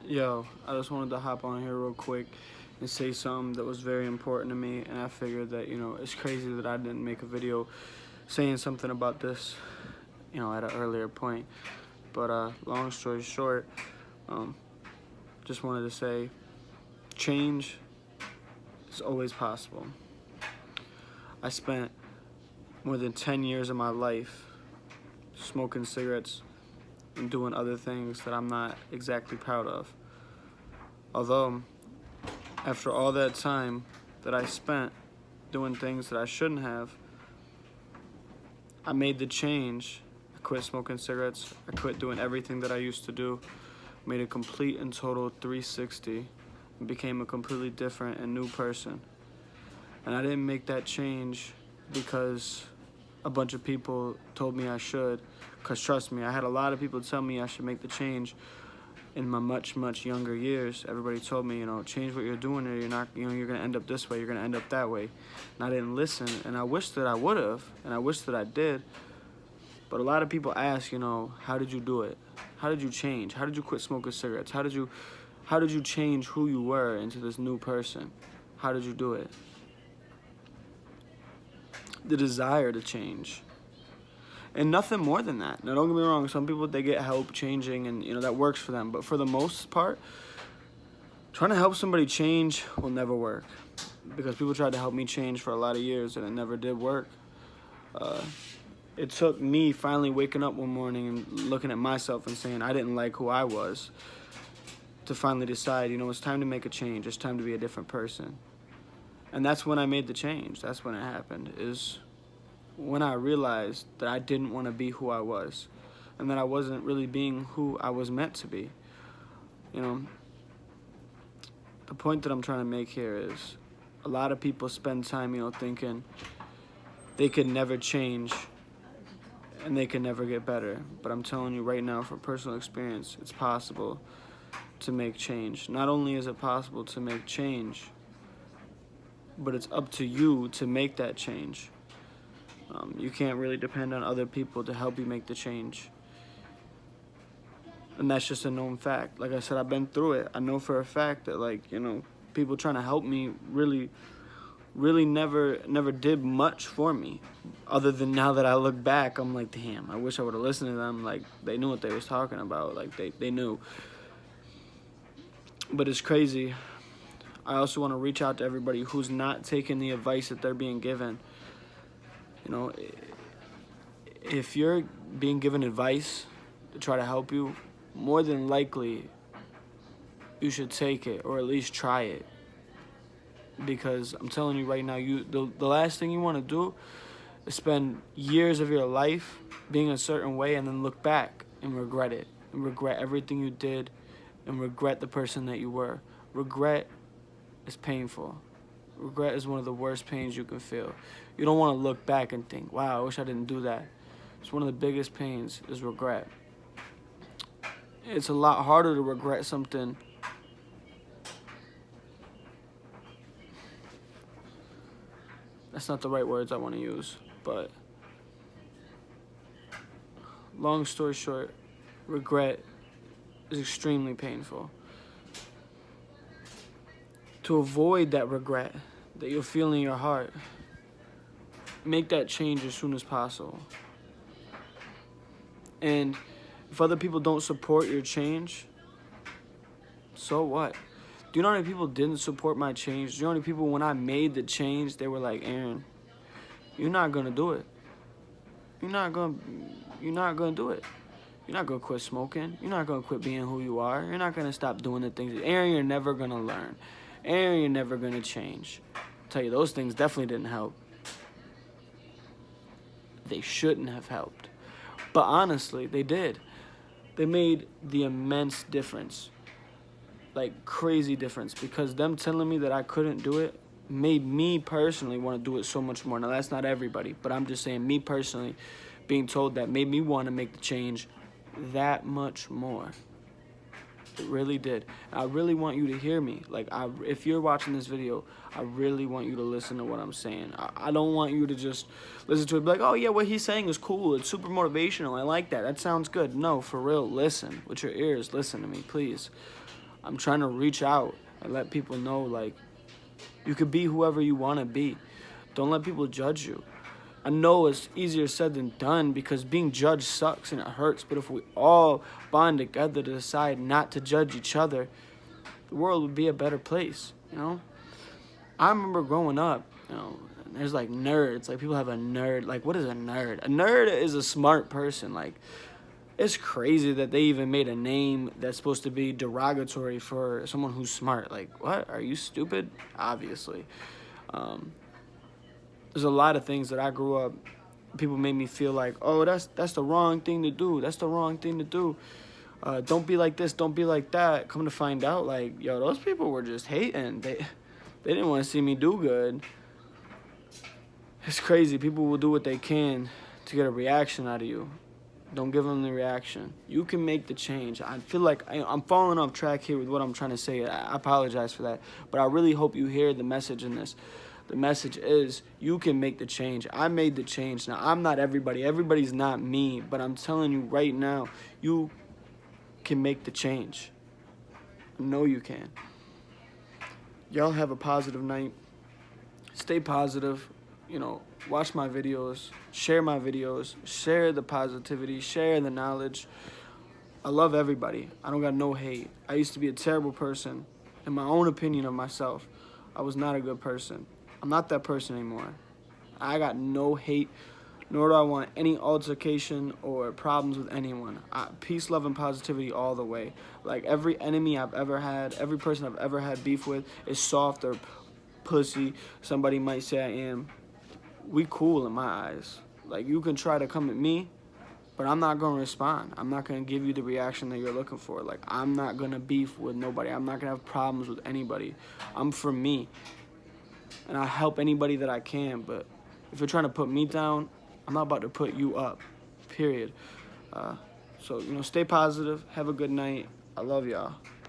Yo, I just wanted to hop on here real quick and say something that was very important to me, and I figured that, it's crazy that I didn't make a video saying something about this, at an earlier point. But long story short, um, just wanted to say change is always possible. I spent more than 10 years of my life smoking cigarettes and doing other things that I'm not exactly proud of. Although, after all that time that I spent doing things that I shouldn't have, I made the change. I quit smoking cigarettes. I quit doing everything that I used to do. Made a complete and total 360 and became a completely different and new person. And I didn't make that change because a bunch of people told me I should. Because trust me, I had a lot of people tell me I should make the change in my much, much younger years. Everybody told me, change what you're doing or you're not, you're going to end up this way, you're going to end up that way. And I didn't listen, and I wish that I would have, and I wish that I did. But a lot of people ask, how did you do it? How did you change? How did you quit smoking cigarettes? How did you change who you were into this new person? How did you do it? The desire to change. And nothing more than that. Now, don't get me wrong. Some people, they get help changing, and, that works for them. But for the most part, trying to help somebody change will never work. Because people tried to help me change for a lot of years, and it never did work. It took me finally waking up one morning and looking at myself and saying I didn't like who I was to finally decide, it's time to make a change. It's time to be a different person. And that's when I made the change. That's when it happened, is when I realized that I didn't want to be who I was and that I wasn't really being who I was meant to be. The point that I'm trying to make here is a lot of people spend time, thinking they could never change and they can never get better. But I'm telling you right now, from personal experience, it's possible to make change. Not only is it possible to make change, but it's up to you to make that change. You can't really depend on other people to help you make the change. And that's just a known fact. Like I said, I've been through it. I know for a fact that, people trying to help me really never did much for me. Other than now that I look back, I'm like, damn, I wish I would have listened to them. Like, they knew what they was talking about. Like, they knew. But it's crazy. I also want to reach out to everybody who's not taking the advice that they're being given. If you're being given advice to try to help you, more than likely, you should take it or at least try it. Because I'm telling you right now, the last thing you want to do is spend years of your life being a certain way and then look back and regret it. And regret everything you did and regret the person that you were. Regret is painful. Regret is one of the worst pains you can feel. You don't want to look back and think, wow, I wish I didn't do that. It's one of the biggest pains is regret. It's a lot harder to regret something that's not the right words I want to use, but long story short, regret is extremely painful. To avoid that regret that you'll feel in your heart, make that change as soon as possible. And if other people don't support your change, so what? Do you know how many people didn't support my change? Do you know how many people, when I made the change, they were like, Aaron, you're not going to do it. You're not going to do it. You're not going to quit smoking. You're not going to quit being who you are. You're not going to stop doing the things. Aaron, you're never going to learn. Aaron, you're never going to change. I'll tell you, those things definitely didn't help. They shouldn't have helped. But honestly, they did. They made the immense difference. Like, crazy difference. Because them telling me that I couldn't do it made me personally want to do it so much more. Now, that's not everybody. But I'm just saying, me personally, being told that made me want to make the change that much more. It really did. I really want you to hear me. If you're watching this video, I really want you to listen to what I'm saying. I don't want you to just listen to it and be like, oh, yeah, what he's saying is cool. It's super motivational. I like that. That sounds good. No, for real, listen. With your ears, listen to me, please. I'm trying to reach out and let people know, like, you could be whoever you want to be. Don't let people judge you. I know it's easier said than done because being judged sucks and it hurts. But if we all bond together to decide not to judge each other, the world would be a better place, you know? I remember growing up, you know, there's like nerds. Like, people have a nerd. Like, what is a nerd? A nerd is a smart person. Like, it's crazy that they even made a name that's supposed to be derogatory for someone who's smart. Like, what? Are you stupid? Obviously. There's a lot of things that I grew up, people made me feel like, oh, that's the wrong thing to do. That's the wrong thing to do. Don't be like this. Don't be like that. Come to find out, like, yo, those people were just hating. They didn't want to see me do good. It's crazy. People will do what they can to get a reaction out of you. Don't give them the reaction. You can make the change. I feel like I'm falling off track here with what I'm trying to say. I apologize for that. But I really hope you hear the message in this. The message is you can make the change. I made the change. Now, I'm not everybody. Everybody's not me. But I'm telling you right now, you can make the change. I know you can. Y'all have a positive night. Stay positive. You know, watch my videos. Share my videos. Share the positivity. Share the knowledge. I love everybody. I don't got no hate. I used to be a terrible person. In my own opinion of myself, I was not a good person. I'm not that person anymore. I got no hate, nor do I want any altercation or problems with anyone. Peace, love, and positivity all the way. Like, every enemy I've ever had, every person I've ever had beef with is soft or pussy. Somebody might say I am. We cool in my eyes. Like, you can try to come at me, but I'm not going to respond. I'm not going to give you the reaction that you're looking for. Like, I'm not going to beef with nobody. I'm not going to have problems with anybody. I'm for me. And I help anybody that I can, but if you're trying to put me down, I'm not about to put you up, period. So, you know, stay positive. Have a good night. I love y'all.